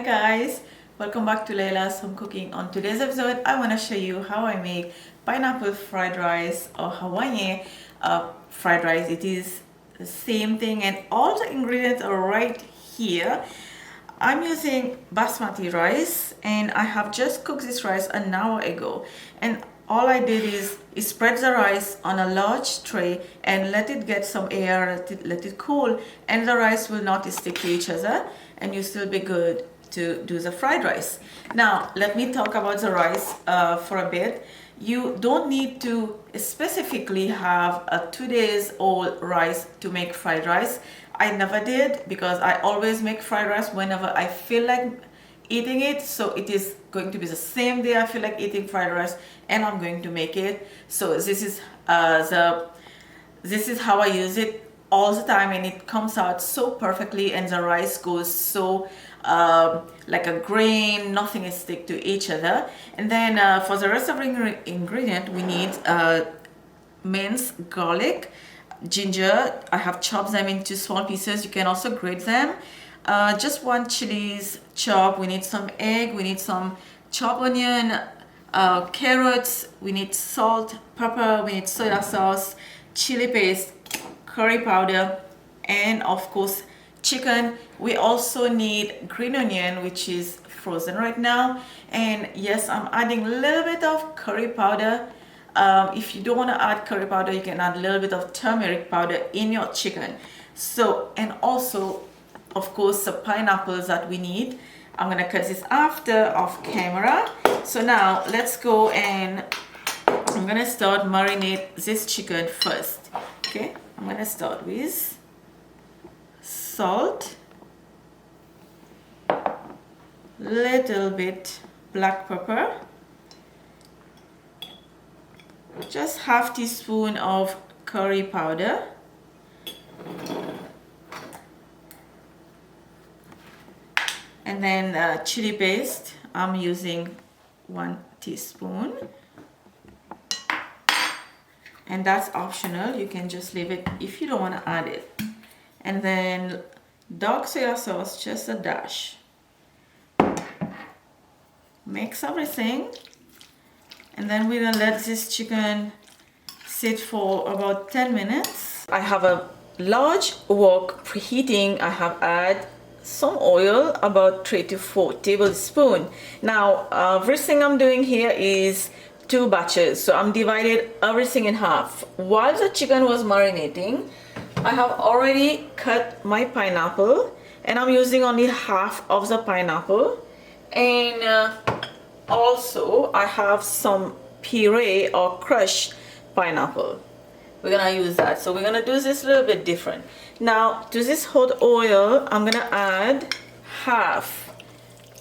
Hi guys, welcome back to Laila's Home Cooking. On today's episode, I want to show you how I make pineapple fried rice or Hawaiian fried rice. It is the same thing and all the ingredients are right here. I'm using basmati rice and I have just cooked this rice an hour ago, and all I did is spread the rice on a large tray and let it get some air, let it cool, and the rice will not stick to each other and you still be good to do the fried rice. Now let me talk about the rice for a bit. You don't need to specifically have a 2 days old rice to make fried rice. I never did, because I always make fried rice whenever I feel like eating it. So it is going to be the same day I feel like eating fried rice and I'm going to make it. So this is how I use it all the time, and it comes out so perfectly and the rice goes so like a grain, nothing is stick to each other. And then for the rest of the ingredient, we need minced garlic, ginger. I have chopped them into small pieces. You can also grate them. Just 1 chilies chopped. We need some egg, we need some chopped onion, carrots, we need salt, pepper, we need soy sauce, chili paste, curry powder, and of course chicken. We also need green onion, which is frozen right now, and yes, I'm adding a little bit of curry powder. If you don't want to add curry powder, you can add a little bit of turmeric powder in your chicken. So, and also of course the pineapples that we need. I'm gonna cut this after off camera. So now let's go, and I'm gonna start marinate this chicken first. Okay, I'm gonna start with salt, little bit black pepper, just half teaspoon of curry powder, and then chili paste. I'm using 1 teaspoon, and that's optional. You can just leave it if you don't want to add it. And then dark soy sauce, just a dash. Mix everything, and then we're gonna let this chicken sit for about 10 minutes. I have a large wok preheating. I have added some oil, about 3 to 4 tablespoons. Now everything I'm doing here is 2 batches, so I'm divided everything in half. While the chicken was marinating, I have already cut my pineapple, and I'm using only half of the pineapple. And also I have some puree or crushed pineapple. We're gonna use that, so we're gonna do this a little bit different. Now to this hot oil, I'm gonna add half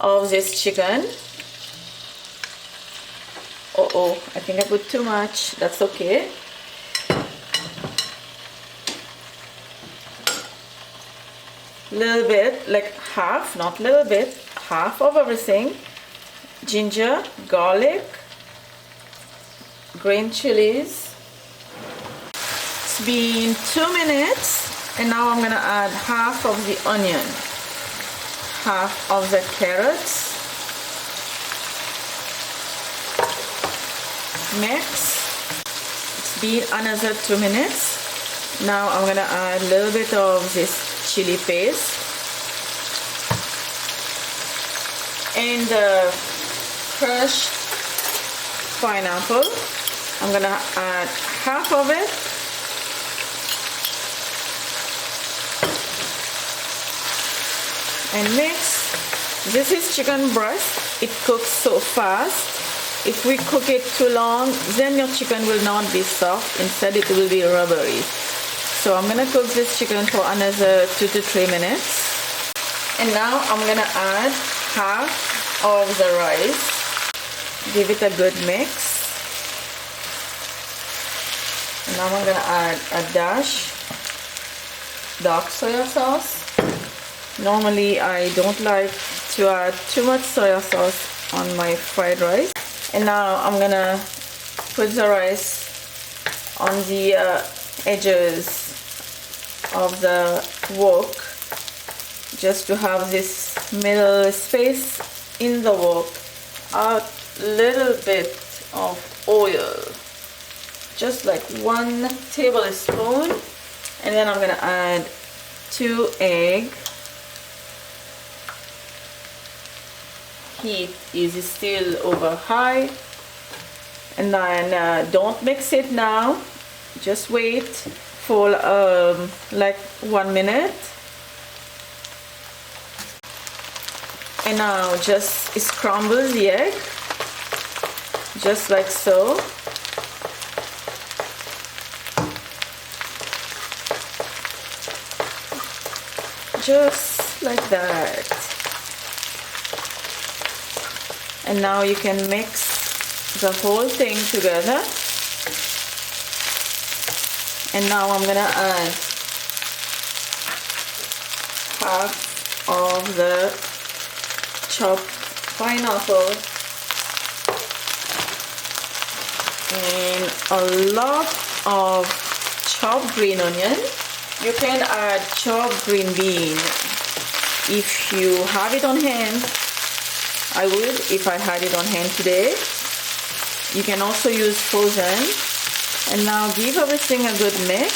of this chicken. Oh, I think I put too much. That's okay. Little bit, like half, not little bit, half of everything. Ginger, garlic, green chilies. It's been 2 minutes, and now I'm gonna add half of the onion, half of the carrots. Mix. It's been another 2 minutes. Now I'm gonna add a little bit of this chili paste and the crushed pineapple. I'm gonna add half of it, and mix. This is chicken breast. It cooks so fast. If we cook it too long, then your chicken will not be soft. Instead, it will be rubbery. So I'm gonna cook this chicken for another 2 to 3 minutes. And now I'm gonna add half of the rice. Give it a good mix. And now I'm gonna add a dash dark soy sauce. Normally I don't like to add too much soy sauce on my fried rice. And now I'm gonna put the rice on the edges of the wok, just to have this middle space in the wok, add little bit of oil, just like 1 tablespoon, and then I'm gonna add 2 eggs. Heat is still over high, and then don't mix it now, just wait for like 1 minute. And now just scramble the egg, just like so. Just like that. And now you can mix the whole thing together. And now I'm gonna add half of the chopped pineapple and a lot of chopped green onion. You can add chopped green bean if you have it on hand. I would if I had it on hand today. You can also use frozen. And now give everything a good mix.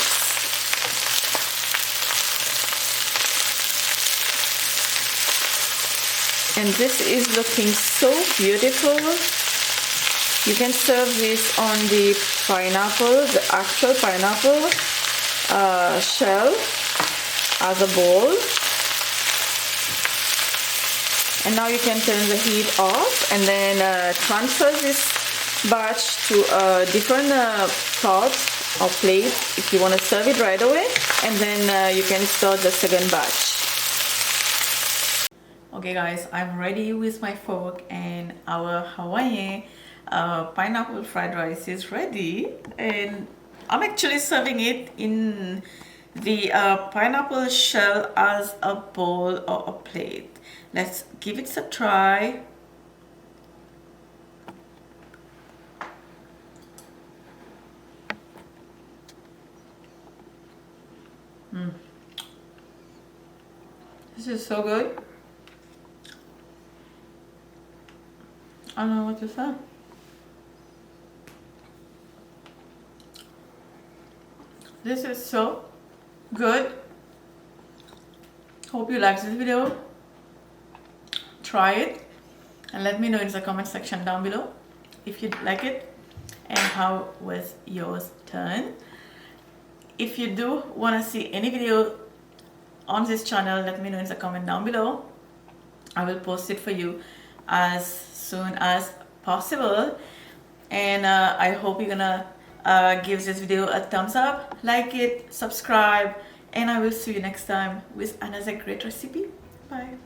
And this is looking so beautiful. You can serve this on the pineapple, the actual pineapple shell as a bowl. And now you can turn the heat off and then transfer this batch to a different pot or plate if you want to serve it right away, and then you can start the second batch. Okay guys, I'm ready with my fork and our Hawaiian pineapple fried rice is ready, and I'm actually serving it in the pineapple shell as a bowl or a plate. Let's give it a try. This is so good. I don't know what to say. This is so good. Hope you liked this video. Try it and let me know in the comment section down below if you like it and how was yours turn. If you do want to see any video on this channel, let me know in the comment down below. I will post it for you as soon as possible. And I hope you're gonna give this video a thumbs up, like it, subscribe, and I will see you next time with another great recipe. Bye.